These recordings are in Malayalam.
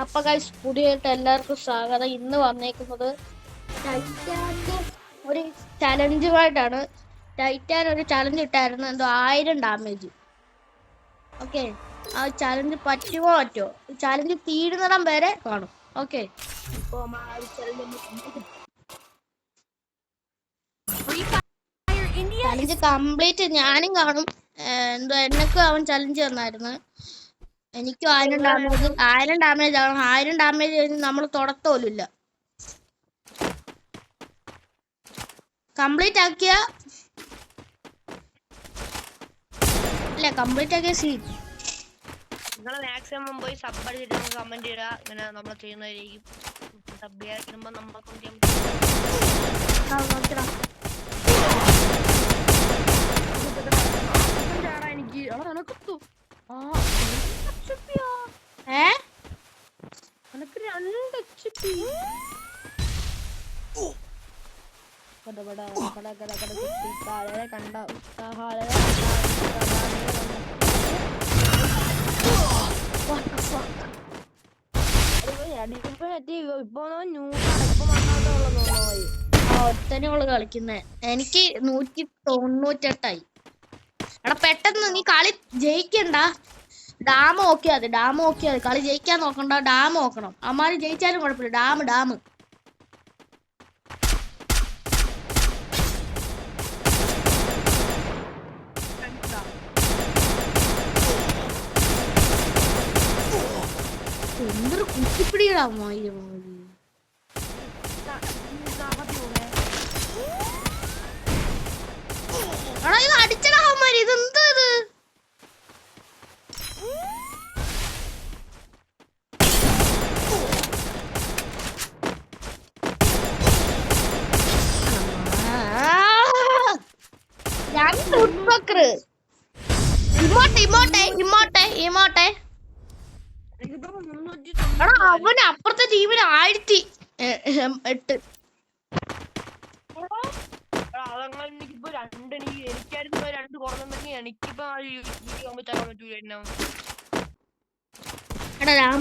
അപ്പൊ ഗൈസ് പുതിയായിട്ട് എല്ലാവർക്കും സ്വാഗതം. ഇന്ന് വന്നേക്കുന്നത് ടൈറ്റാന്റെ ഒരു ചലഞ്ചുമായിട്ടാണ്. ടൈറ്റാൻ ഒരു ചലഞ്ച് ഇട്ടായിരുന്നു, എന്തോ 1000 ഡാമേജ്. ഓക്കെ, ആ ചലഞ്ച് പറ്റുമോ ചലഞ്ച് തീരുന്നിടം വരെ കാണും. ഓക്കെ, ചലഞ്ച് കംപ്ലീറ്റ് ഞാനും കാണും. എന്തോ എന്നൊക്കെ അവൻ ചലഞ്ച് തന്നായിരുന്നു. എനിക്കും 1000 ഡാമേജ് ആണ്. 1000 ഡാമേജ് കഴിഞ്ഞ് നമ്മൾ തുടത്തോലില്ല. കംപ്ലീറ്റ് ആക്കിയ സീൻ നിങ്ങൾ മാക്സിമം പോയി സബ് അടിച്ചിട്ട് കമന്റ് ഇടുക. ഇങ്ങനെ നമ്മൾ ചെയ്യുന്നതായിരിക്കും. സബ് ചെയ്യാതിരിക്കുമ്പോൾ നമ്മളൊക്കെ ചെയ്യാൻ ഒത്തനോള് കളിക്കുന്നേ. എനിക്ക് 198 എടാ പെട്ടെന്ന് നീ കളി ജയിക്കണ്ട. ഡാം നോക്കിയാ മതി. കളി ജയിക്കാൻ നോക്കണ്ട, ഡാം നോക്കണം. അമ്മാര് ജയിച്ചാലും കുഴപ്പമില്ല. ഡാം എന്തൊരു കുത്തിപ്പിടികളാ അമ്മായി. എടാ ഇത് അടിച്ചടാ അമ്മാര്. ഇതെന്താ ഇത്? ഇമോട്ടെ അവന് അപ്പുറത്തെ ടീമിന് 1008. എനിക്കിപ്പോ എനിക്കായിരുന്നു 2 കുറഞ്ഞെങ്കിൽ എനിക്കിപ്പോ എടാ ഡാം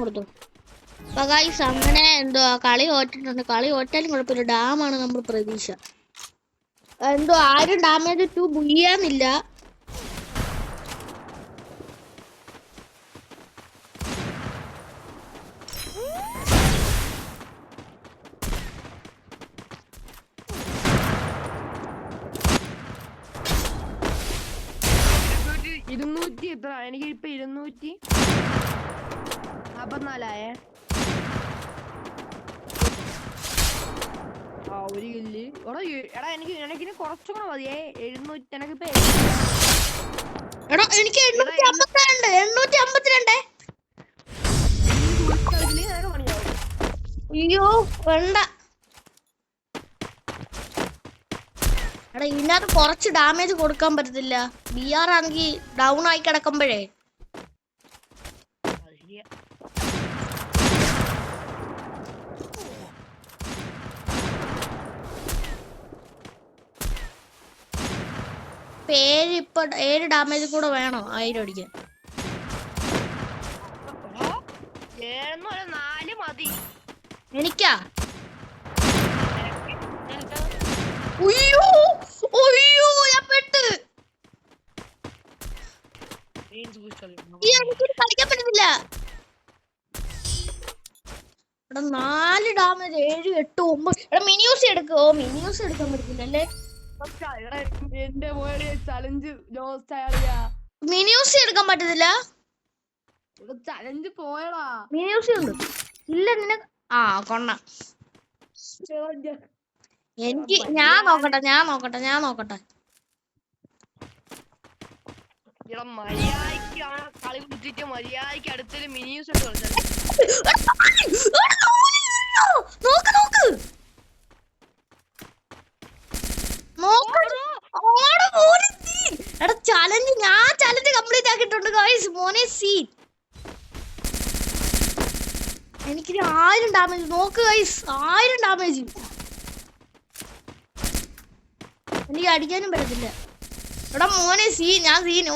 കൊടുത്തു. അപ്പൊ ഗൈസ് അങ്ങനെ എന്തോ കളി തോറ്റിട്ടുണ്ട്. കളി തോറ്റാലും കുഴപ്പമില്ല, ഡാമാണ് നമ്മൾ പ്രതീക്ഷ. എന്തോ 1000 ഡാമേജ് 2 ബുയ്യാന്നില്ല. എത്ര എനിക്കിപ്പോ 244 ഒരു കില്ല്. എടാ എനിക്ക് കുറച്ചും കൂടെ മതിയേ. 700 എനിക്കിപ്പോ എനിക്ക് 852. അയ്യോ വേണ്ട. എടാ ഇതിനകത്ത് കുറച്ച് ഡാമേജ് കൊടുക്കാൻ പറ്റത്തില്ല. BR ആണെങ്കിൽ ഡൗൺ ആയി കിടക്കുമ്പോഴേ. ഇപ്പൊ 7 ഡാമേജ് കൂടെ വേണോ 1000 അടിക്കാൻ? 4 മതി എനിക്കാ. ഉയ്യോ ഞാൻ പെട്ട്. കളിക്കാൻ പറ്റുന്നില്ല. എടാ 4 ഡാമേജ് 7 8 9. എടാ മിനിയൂസ് എടുക്കോ? മിനിയൂസ് എടുക്കാൻ പറ്റില്ലല്ലേ? മിനിയൂസ് എടുക്കാൻ പറ്റത്തില്ല. ചലഞ്ച് പോയടാ. മിനിയൂസ് ഉണ്ട് ഇല്ല നിനക്ക്? കൊണ്ണ. എനിക്ക് ഞാൻ നോക്കട്ടെ. മര്യാദക്ക് കളി കുടിച്ചിട്ട് മര്യാദക്ക് അടുത്തൊരു മിനിയൂസ് എടുത്ത് കളിച്ചാൽ ചലഞ്ച് കംപ്ലീറ്റ് ആക്കിയിട്ടുണ്ട് ഗൈസ്. മോനെ സീൻ എനിക്ക് 1000 ഡാമേജ് നോക്ക് ഗൈസ്. 1000 ഡാമേജ് എനിക്ക് അടിക്കാനും പറ്റത്തില്ല. എടാ മോനെ സീൻ. ഞാൻ സീൻ.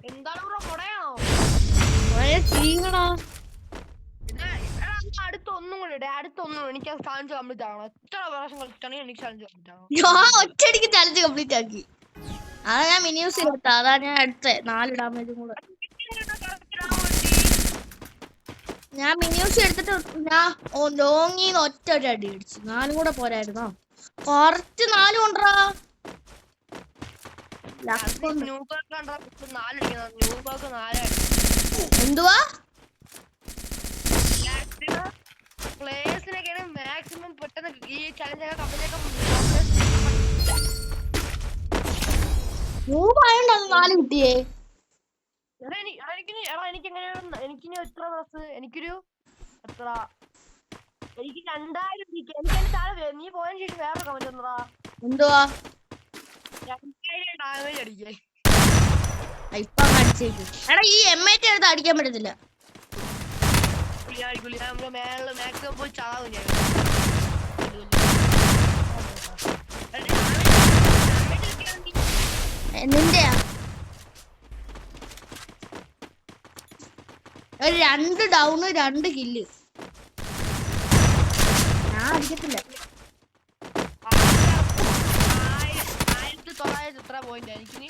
എന്താണ് ബ്രോ കൊടയാണോ? ചെയ്യണോ? അടുത്തൊന്നും കൂടെ ഇടേ, അടുത്തൊന്നും എനിക്ക് ചാലഞ്ച് കംപ്ലീറ്റ് ആവണം. എത്ര പ്രാവശ്യം കളിച്ചിട്ടാണെങ്കിൽ എനിക്ക് ചാലഞ്ച് കംപ്ലീറ്റ് ആവണം. ഞാൻ ഒറ്റയടിക്ക് ചാലഞ്ച് കംപ്ലീറ്റ് ആക്കി. അതാ ഞാൻ മിനിയൂസ് എടുത്ത. അതാ ഞാൻ എടുത്തേ 4 ഡാമേജും കൂടെ. ഞാൻ മിനിയൂസ് എടുത്തിട്ട് ഞാൻ ലോങ്ങിന്ന് ഒറ്റ ഒരു അടി അടിച്ചു. 4 കൂടെ പോരായിരുന്നോ? കുറച്ച് 4 കൊണ്ടാ. എന്തുവാ പ്ലേയേഴ്സിനൊക്കെയാണ് മാക്സിമം പെട്ടെന്ന് ഈ ചലഞ്ച് കമ്പനിയൊക്കെ 4 കിട്ടിയേ. എനിക്കിനി എത്ര ബസ്, എനിക്കൊരു എത്ര, എനിക്ക് 2000. എനിക്ക് താഴെ നീ പോയതിനു ശേഷം വേറെ കമന്റ് വന്നടാ. എന്തുവാ 2000 ഡാമേജ് അടിക്കേ. ഇപ്പൊ അടിച്ചേക്ക്. എടാ ഈ M8 എടുത്ത് അടിക്കാൻ പറ്റത്തില്ല. മേളില് മാക്സിമം പോയി ചാവും ഞാൻ. നിന്റെയാ? ഒരു 2 ഡൗണ് 2 കില്ല്. ഞാൻ അടിക്കത്തില്ല. 1900 എത്ര പോയിന്റ് എനിക്കിനി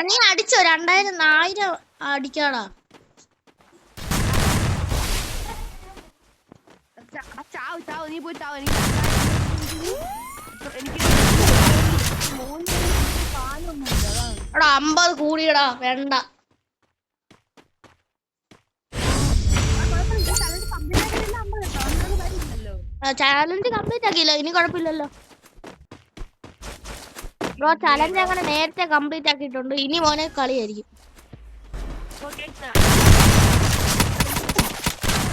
നീ അടിച്ചോ? 2000 അടിക്കാടാ. ചാവ് ചാവ്, നീ പോയി ചാവ്. എടാ 50 കൂടിയടാ. വേണ്ട. ചാലഞ്ച് കംപ്ലീറ്റ് ആക്കിയില്ല. ഇനി കുഴപ്പമില്ലല്ലോ ബ്രോ. ചാലഞ്ച് അങ്ങനെ നേരത്തെ കംപ്ലീറ്റ് ആക്കിയിട്ടുണ്ട്. ഇനി മോനെ കളിയായിരിക്കും.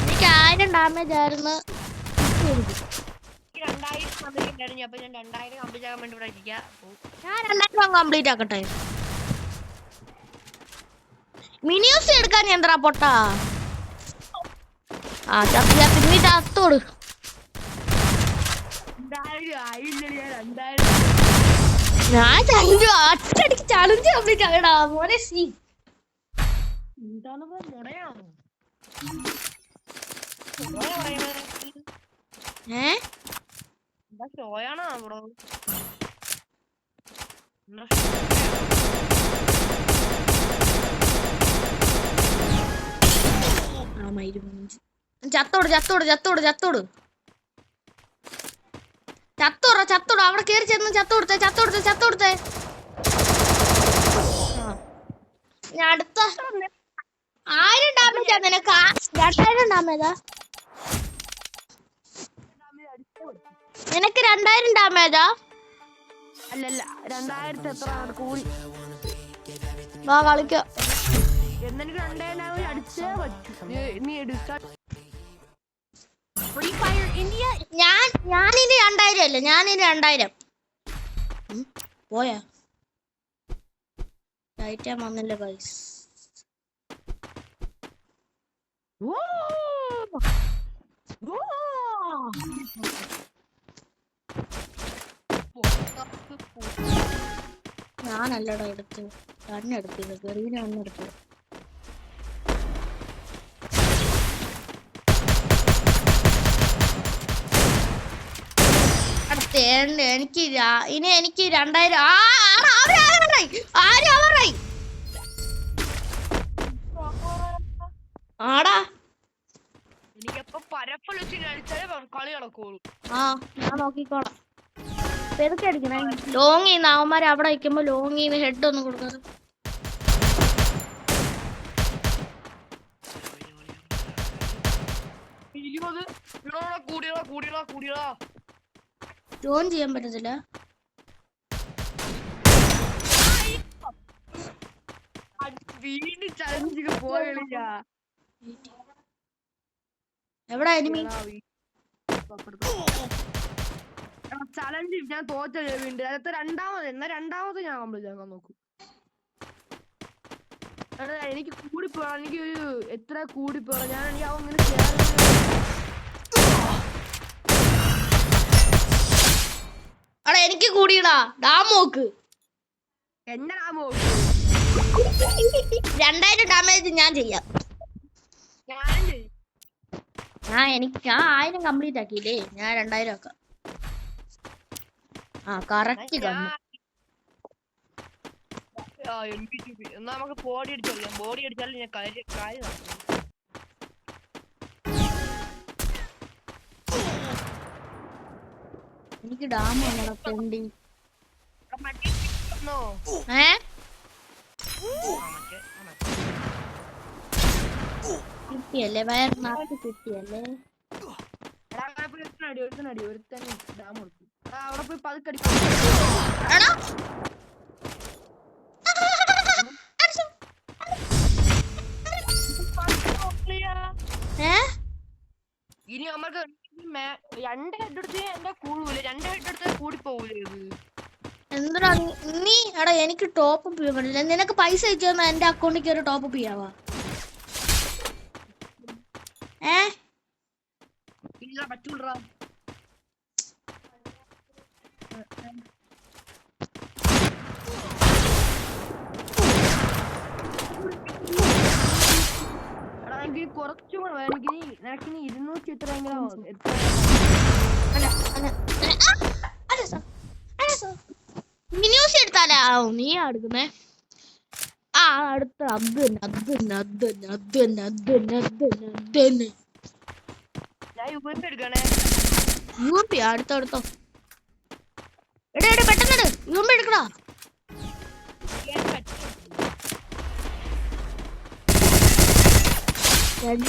എനിക്ക് 1000 ഡാമേജ് ആയിരുന്നു. ഞാൻ 2000 കംപ്ലീറ്റ് ആക്കാൻ വേണ്ടി ഇവിടെ ഇരിക്കാം. ഞാൻ 2000 കംപ്ലീറ്റ് ആക്കട്ടെ. മിനിയൂസ് എടുക്കാൻ എന്താ പൊട്ടാ? ആ നീ ചത്തോട്. ഞാൻ ഒറ്റയടിക്ക് ചാലഞ്ച് കംപ്ലീറ്റ് ആകടാ മോനെ. സീ എന്താണ് ഷോയാണോ ബ്രോ? ചത്തോട് ചത്തോട് ചത്തോട് ചത്തോട് ചത്തോട ചത്തോട്. അവിടെ കേറി ചെന്ന് ചത്തോടുത്തേ ചത്തോടുത്തേ ചത്തോടുത്തേ. ഞാൻ അടുത്ത 1000 ഡാമേജാ നിനക്ക്. 2000 ഡാമേജാ നിനക്ക്. 2000 ഡാമേജാ? അല്ലല്ല 2000 എത്ര കൂടി. വാ കളിക്കാം. എന്നെനിക്ക് 2000 ഡാമേജ് അടിച്ചേ പറ്റൂ. നീ എടുക്കാൻ ഞാനിനി 2000 അല്ല. ഞാനിനി 2000 പോയാ. ടൈറ്റാൻ വന്നില്ല ഗൈസ്. ഞാനല്ലടാ എടുത്ത്. തന്നെ എടുത്തില്ല. ഗറീനെ ഒന്നും എടുത്തു. എനിക്ക് ഇനി എനിക്ക് 2000. ആടാ എനിക്കപ്പൊ പരപ്പലൊച്ചിന് അടിച്ചാലേ കളി നടക്കുള്ളൂ. ആ ഞാൻ നോക്കിക്കോളാം. പെരുക്കെ അടിക്കണേ. ലോങ്ങിന്ന് അവന്മാര് അവിടെ വയ്ക്കുമ്പോ ലോങ്ങിന്ന് ഹെഡ് ഒന്നും കൊടുക്കാറ്. ജോയിൻ ചെയ്യാൻ പറ്റത്തില്ല. വീണ്ടും ചലഞ്ച് പോയില്ല. എവിടെ എനിമി? ചലഞ്ച് ഞാൻ തോറ്റ വീണ്ടും. അടുത്ത രണ്ടാമത് ഞാൻ കംപ്ലീറ്റ് ആക്കാൻ നോക്കും. എനിക്ക് കൂടിപ്പോണം. എനിക്ക് ഒരു എത്ര കൂടിപ്പോണം. ഞാൻ എനിക്ക് അങ്ങനെ എനിക്ക് കൂടിയടാ. ഡാം നോക്ക്. എന്നെ ഡാം നോക്ക്. 2000 ഡാമേജ് ഞാൻ ചെയ്യാം. ഞാനും ചെയ്യും. ഞാൻ 1000 കംപ്ലീറ്റ് ആക്കിയില്ലേ, ഞാൻ 2000 ആക്കാം. ആ കറക്റ്റ് കണ്ടു. എന്നാ നമുക്ക് ബോഡി അടിച്ചോളാം. ബോഡി അടിച്ചാലും ഞാൻ കാര്യം എനിക്ക് ഡാം വേണ്ടി. കിട്ടിയല്ലേ, വയറിനകത്ത് കിട്ടിയല്ലേ. അവിടെ പോയി പതുക്കടി. ഇനി നമുക്ക് 2 ഹെഡ് എടുത്ത് എന്റെ കൂടൂല. 2 ഹെഡ് എടുത്ത് കൂടി പോകൂലേ ഇത്? എന്താ നീ എടാ, എനിക്ക് ടോപ്പ് അപ്പ് ചെയ്യാൻ പറ്റില്ല. നിനക്ക് പൈസ അയച്ചു തന്നാ എന്റെ അക്കൗണ്ടിൽ കയറി ടോപ്പ് അപ്പ് ചെയ്യാവാ? ഇല്ല, പറ്റൂലടാ. എനിക്ക് കുറച്ചും കൂടെ എനിക്ക് 200 എത്രയെങ്കിലും മിനിയൂസ് എടുത്താലേ ആവും നീ എടുക്കുന്നേ. ആ അടുത്ത അത് തന്നെ യൂപി അടുത്തോ. എടാ പെട്ടെന്ന് യൂപി എടുക്കടാ.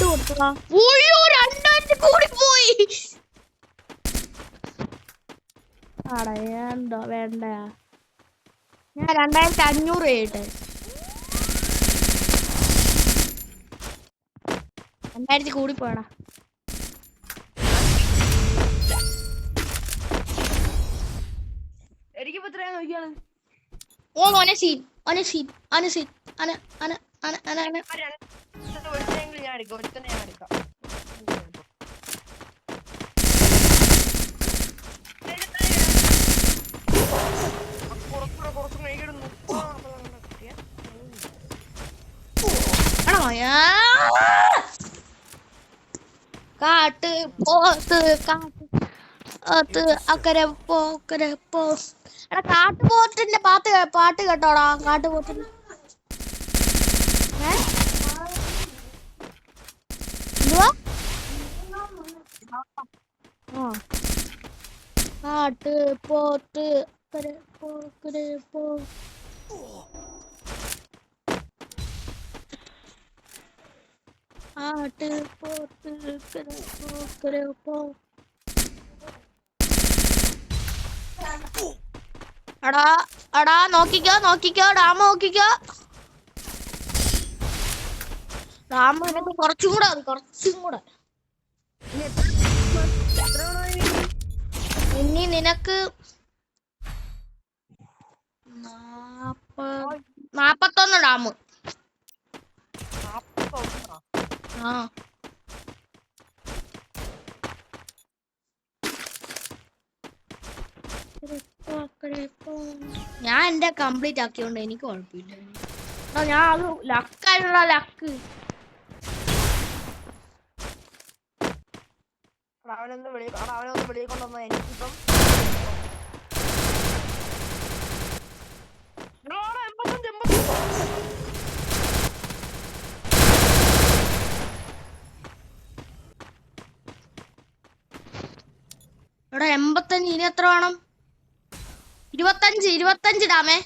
കൊടുത്തടാ. ഓയ്യോ 2000 കൂടി പോയി. എന്താ വേണ്ട, ഞാൻ 2500 ചെയ്യട്ടെ. 2000 കൂടി പോയടാ. എനിക്കിപ്പോ എത്രയാ നോക്കിയാണ്. ഓ ഒനസീൻ ഞാൻ എടുക്കാം. കാട്ട് പോത്ത് കാട്ട് അക്കരെ പോ. എടാ കാട്ടുപോത്തിന്റെ പാട്ട് കേട്ടോടാ. കാട്ടുപോത്തിന്റെ എന്തുവാ? കാട്ട് പോത്ത് അക്കരെ പോ. ആട്ട് പോത്ത് പോ. അടാ നോക്കിക്കോ ഡാം നോക്കിക്കോ. ഡാം നിനക്ക് കുറച്ചും കൂടെ ഇനി നിനക്ക് 41 ഡാം. ആ ഞാൻ എന്റെ കംപ്ലീറ്റ് ആക്കിയോണ്ട് എനിക്ക് കുഴപ്പമില്ല. ഞാൻ അത് ലക്കായിട്ടുള്ള ലക്ക്. അവനൊന്ന് വെളിക്കൊണ്ടുവന്ന എനിക്കിപ്പം എടാ 85. ഇനി എത്ര വേണം? 25 ഡാമേ.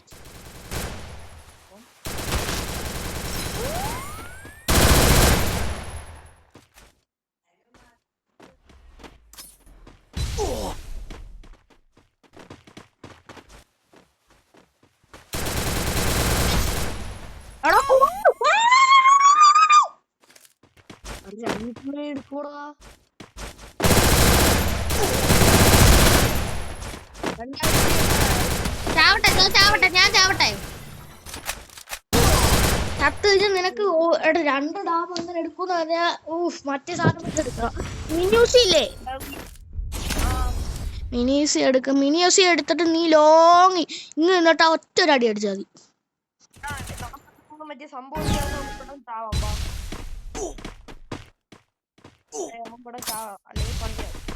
എടുക്കൂടാ. ഞാൻ ചാവട്ടെ. ചത്ത് കഴിഞ്ഞാൽ നിനക്ക് 2 ഡാം അങ്ങനെ എടുക്കുന്ന പറഞ്ഞാൽ മറ്റേ സാധനം എടുക്കണം. മിനിയൂസി ഇല്ലേ? മിനിയൂസി എടുത്തിട്ട് നീ ലോങ് ഇങ്ങ് നിന്നിട്ട് ഒറ്റ അടി അടിച്ചാൽ മതി. മറ്റേ സംഭവം പെട്ടെന്ന് ചാവാം ഇവിടെ ചാവാം അല്ലെങ്കിൽ പണിയാവും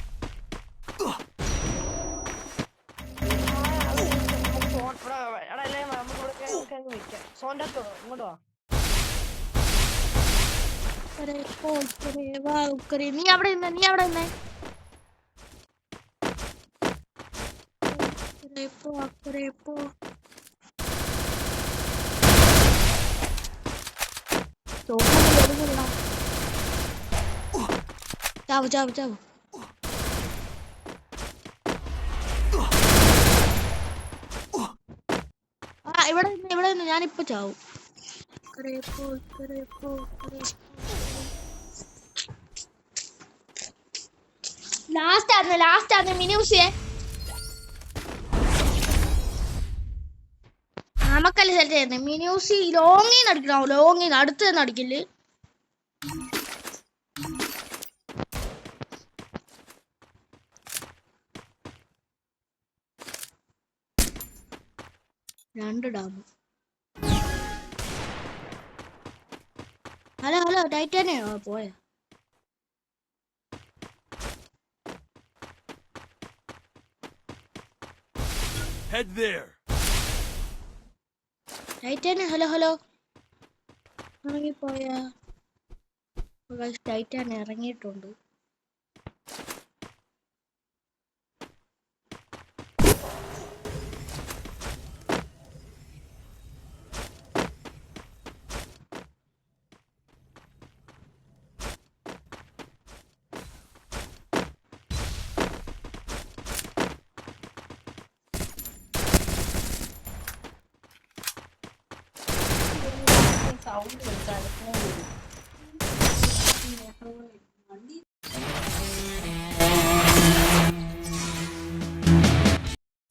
സോന്റെ ഇങ്ങോട്ട് വാ നീ അവിടെ നിന്നേ ചാവു ഇവിടെ നിന്ന് ഞാനിപ്പോ ചാവും ലാസ്റ്റ് ആയിരുന്നു മിനിയൂസിയെ നമുക്കല്ല സെലക്ട് ചെയ്യുന്നത് മിനിയൂസി ലോങ്ങിന്ന് അടിക്കണം ലോങ്ങിന്ന് അടുത്ത് തന്നെ അടിക്കില്ലേ രണ്ട് ഡാം ഹലോ ടൈറ്റാനിയോ പോയ Head there. ടൈറ്റാനിയ ഹലോ ഇറങ്ങിപ്പോയാ ടൈറ്റാനിയ ഇറങ്ങിയിട്ടുണ്ട്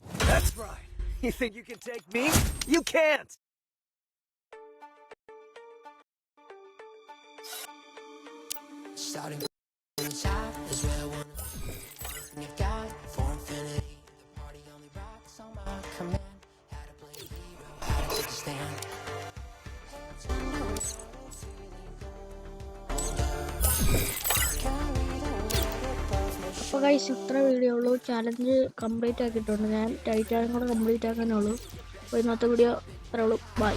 That's right. You think you can take me? You can't. Starting inside is where I wanna be. You got for infinity. The party only rocks on my command. How to play a hero, how to take a stand. അപ്പോൾ ഗൈസ് ഇത്ര വീഡിയോ ഉള്ളൂ ചാലഞ്ച് കംപ്ലീറ്റ് ആക്കിയിട്ടുണ്ട് ഞാൻ ടൈറ്റാനും കൂടെ കംപ്ലീറ്റ് ആക്കാനുള്ളൂ അപ്പോൾ ഇന്നത്തെ വീഡിയോ ഇത്രേ ഉള്ളൂ ബൈ